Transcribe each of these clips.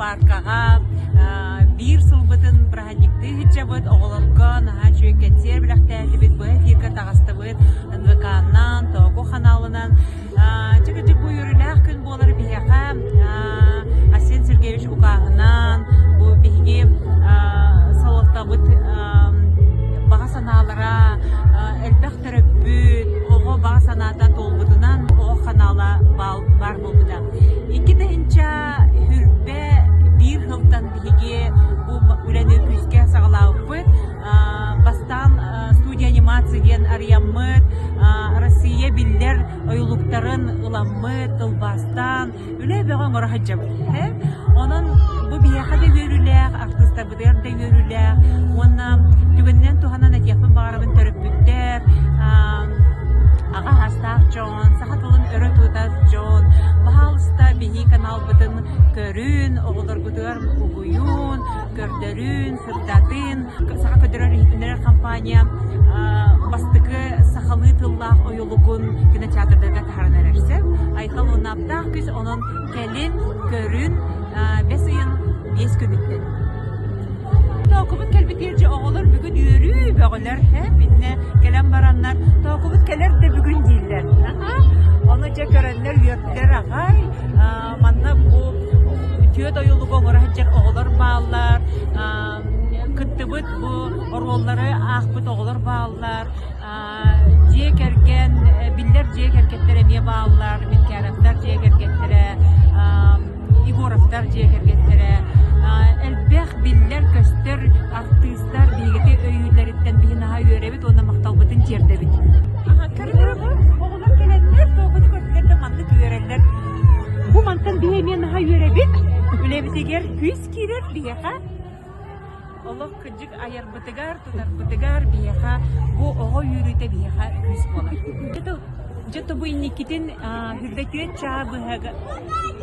паркага бир сылбытын праздникты хитчабыт оголорго наха чүйкетсер билахтәлибит бу эфирга тагыстыбыт НВК-нан Току каналынан жыгы бу юрүлах күн болар бияка Асен Сергеевич укагынан бу биги салыктабыт бага санаалара элбэх төрөппүт ого бага санаата толбутунан ого канала бар болбута икки тыгынча хүрбе бир хылтан биги бу үлени күзгө сагалаабыт бастан студия анимация ген арыяммыт Россия биллер оюлуктарын ыламмыт ылбастан үле бөгөн орахаджабыт онон бу бияха да көрүлээх артисттарбыдыр да көрүлээх уонна түгөннен туханан акияпын баарабын төрөппүттер ага хастаах жон сахатылын өрө туутас жон баалыста биһи канал бытын көрүүн оголоргутугар угуюн көрдөрүүн сырдатын саха көдөрөр ихтинер компания бастыкы сахалы тыллаах оюлугун кинотеатрдага тахаран эрерсе айхал унаптаах күз онон келин көрүүн бес ыйын 5 күнүттен Тоокубут келбит ерже оголор бүгүн үйөрүү бөгөлөр минне келен бараннар тоокубут келер де бүгүн дийлер ону же көрөннөр үйөртүлөр агай манна бу түйөт оюлугу оңорахаджар оголор баалар кыттыбыт бу ороллары ахбыт оголор баалар жие керген биллер жие кергеттер эмие баалар минкеровтар жие кергеттере Егоровтар жие кергеттере элбэх биллер көстөр артисттар бигети өйүллериттен бихинаха үйөребит оны макталбытын жердебит көрүнөр оголор келендер тоогуну көрдүлөр да манны үйөрелер бу мантан бихеминаха үйөребит үлебитигер күз кирер бияха олох кыжык аярбытыгар тутарбытыгар бияха бу ого үйрүтө бияха күз болар Жото бу иникитин хүрбөтүөт чаабыһага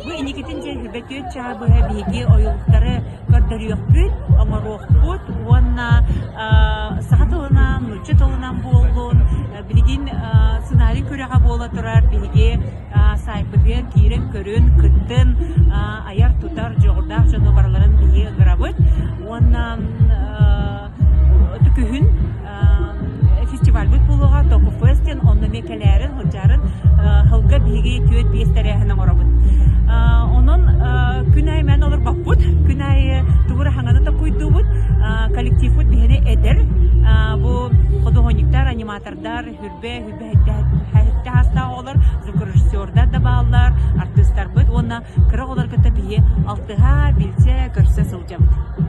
бу иникитин же хүрбөтүөт чаабыһа биги оюлуктары көрдөрүөкпүт оморуокпут уонна саатылынан нуччутулунан буоллун билигин сценарий күрөга буола турар биги сайпытын кирен көрүн кыттын аяр тутар жогурдаак жону барларын биги ыгырабыт уонна түкүһүн фестиваль бут булуга Току фестен онно мекелерин хожарын хылга биги төт биестерехинен орабыт. Онон күнай мен олар баппут, күнай тугура ханганы та куйдубут, коллектив бут бихене эдер. Бу художниктар, аниматордар, хүрбе хәтта хаста олар, звукорежиссердар да баалар, артисттар бут, онна кырык олар кыта бие алтыга билсе көрсө сылжабыт.